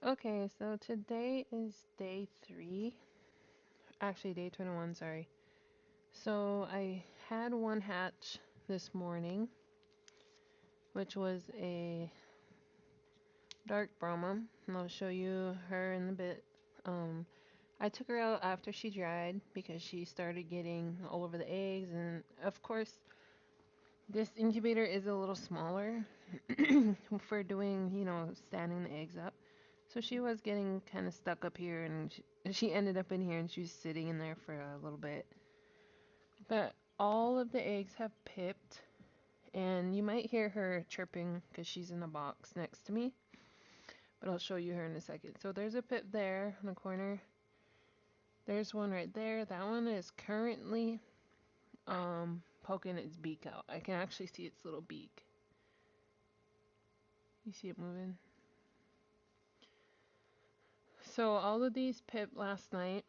Okay, so today is day 3. Actually, day 21, sorry. So I had one hatch this morning, which was a dark Brahma, and I'll show you her in a bit. Um, I took her out after she dried because she started getting all over the eggs, and of course, this incubator is a little smaller for doing, standing the eggs up. So she was getting kind of stuck up here, and she ended up in here, and she was sitting in there for a little bit. But all of the eggs have pipped, and you might hear her chirping because she's in the box next to me. But I'll show you her in a second. So there's a pip there in the corner. There's one right there. That one is currently poking its beak out. I can actually see its little beak. You see it moving? So all of these pipped last night.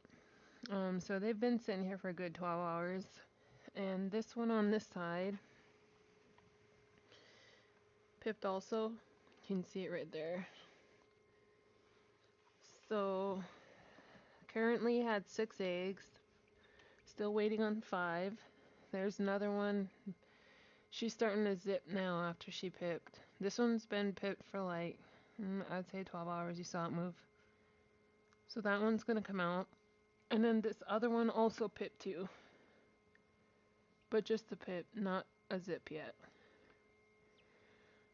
So they've been sitting here for a good 12 hours. And this one on this side pipped also. You can see it right there. So currently had 6 eggs. Still waiting on 5. There's another one. She's starting to zip now after she pipped. This one's been pipped for like, I'd say 12 hours. You saw it move. So that one's going to come out. And then this other one also pipped too. But just a pip, not a zip yet.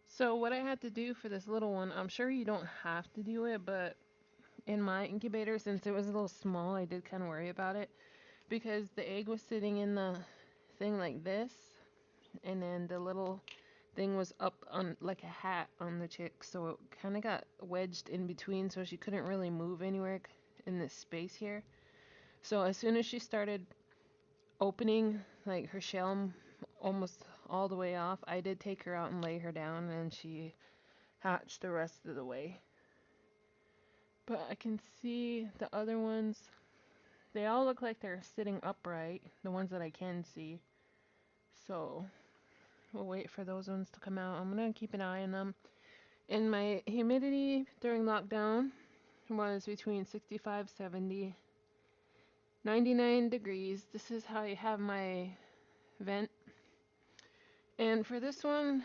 So what I had to do for this little one, I'm sure you don't have to do it, but in my incubator, since it was a little small, I did kind of worry about it because the egg was sitting in the thing like this, and then the little thing was up on like a hat on the chick, so it kind of got wedged in between, so she couldn't really move anywhere in this space here. So as soon as she started opening like her shell almost all the way off, I did take her out and lay her down, and she hatched the rest of the way. But I can see the other ones. They all look like they're sitting upright, the ones that I can see. So we'll wait for those ones to come out. I'm going to keep an eye on them. And my humidity during lockdown was between 65, 70, 99 degrees. This is how I have my vent. And for this one,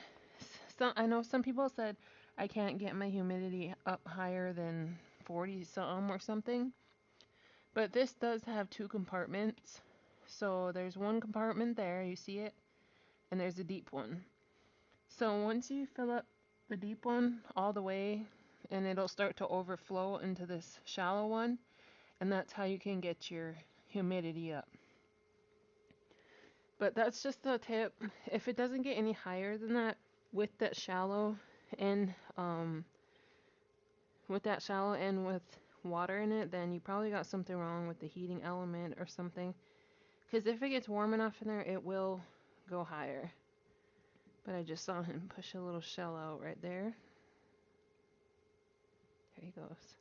I know some people said I can't get my humidity up higher than 40 some or something. But this does have 2 compartments. So there's one compartment there, you see it, and there's a deep one. So once you fill up the deep one all the way, and it'll start to overflow into this shallow one, and that's how you can get your humidity up. But that's just a tip. If it doesn't get any higher than that with that shallow and with water in it, then you probably got something wrong with the heating element or something. Because if it gets warm enough in there, it will go higher. But I just saw him push a little shell out right there. There he goes.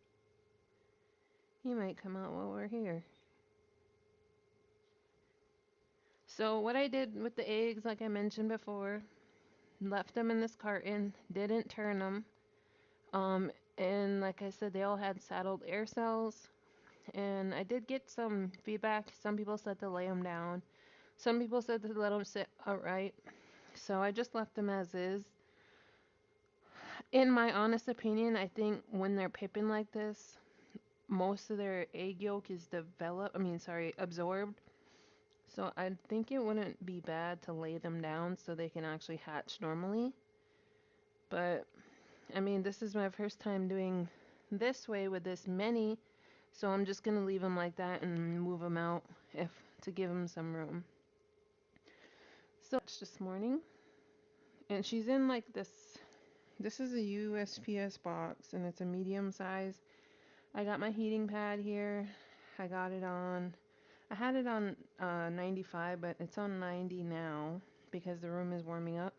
He might come out while we're here. So what I did with the eggs, like I mentioned before, left them in this carton, didn't turn them. And like I said, they all had saddled air cells. And I did get some feedback. Some people said to lay them down. Some people said to let them sit upright. So I just left them as is. In my honest opinion, I think when they're pipping like this, most of their egg yolk is absorbed. So I think it wouldn't be bad to lay them down so they can actually hatch normally. But I mean, this is my first time doing this way with this many, so I'm just gonna leave them like that and move them out to give them some room. So this morning, and she's in like this. This is a USPS box, and it's a medium size. I got my heating pad here. I got it on. I had it on 95, but it's on 90 now because the room is warming up.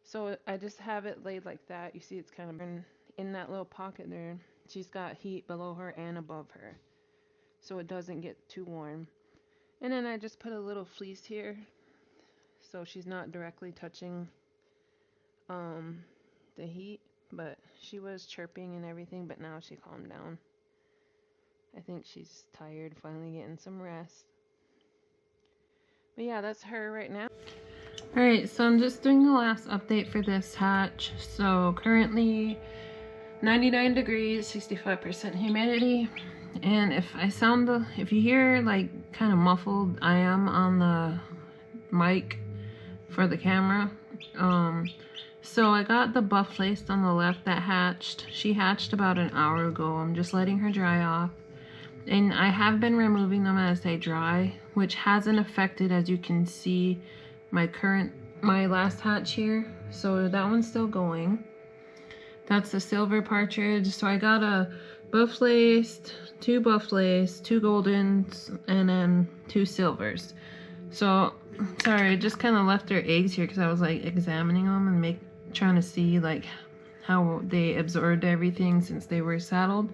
So I just have it laid like that. You see it's kind of in that little pocket there. She's got heat below her and above her, so it doesn't get too warm. And then I just put a little fleece here so she's not directly touching the heat, but she was chirping and everything, but now she calmed down. I think she's tired, finally getting some rest. But yeah, that's her right now. Alright, so I'm just doing the last update for this hatch. So currently 99 degrees, 65% humidity. And if you hear like kind of muffled, I am on the mic for the camera. So I got the buff laced on the left that hatched. She hatched about an hour ago. I'm just letting her dry off. And I have been removing them as they dry, which hasn't affected, as you can see, my last hatch here. So that one's still going. That's the silver partridge. So I got a buff laced, 2 buff laced, 2 goldens, and then 2 silvers. So sorry, I just kind of left their eggs here because I was like examining them and trying to see like how they absorbed everything since they were saddled.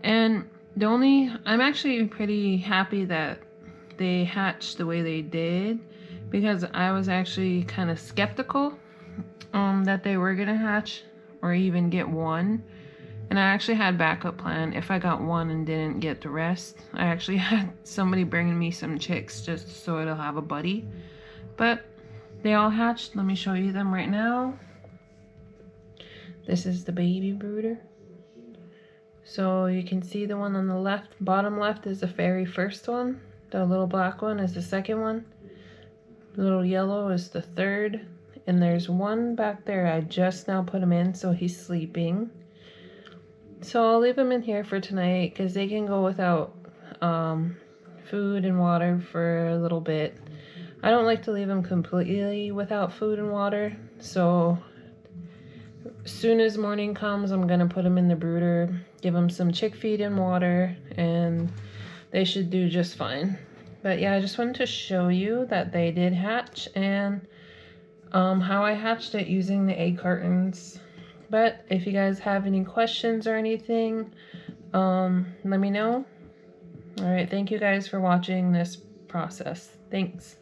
And I'm actually pretty happy that they hatched the way they did, because I was actually kind of skeptical that they were gonna hatch or even get one. And I actually had backup plan if I got one and didn't get the rest. I actually had somebody bringing me some chicks just so it'll have a buddy. But they all hatched. Let me show you them right now. This is the baby brooder. So you can see the one on the left, bottom left is the very first one. The little black one is the second one. The little yellow is the third. And there's one back there. I just now put him in, so he's sleeping. So I'll leave them in here for tonight because they can go without food and water for a little bit. I don't like to leave them completely without food and water. So as soon as morning comes, I'm going to put them in the brooder, give them some chick feed and water, and they should do just fine. But yeah, I just wanted to show you that they did hatch and how I hatched it using the egg cartons. But if you guys have any questions or anything, let me know. Alright, thank you guys for watching this process. Thanks.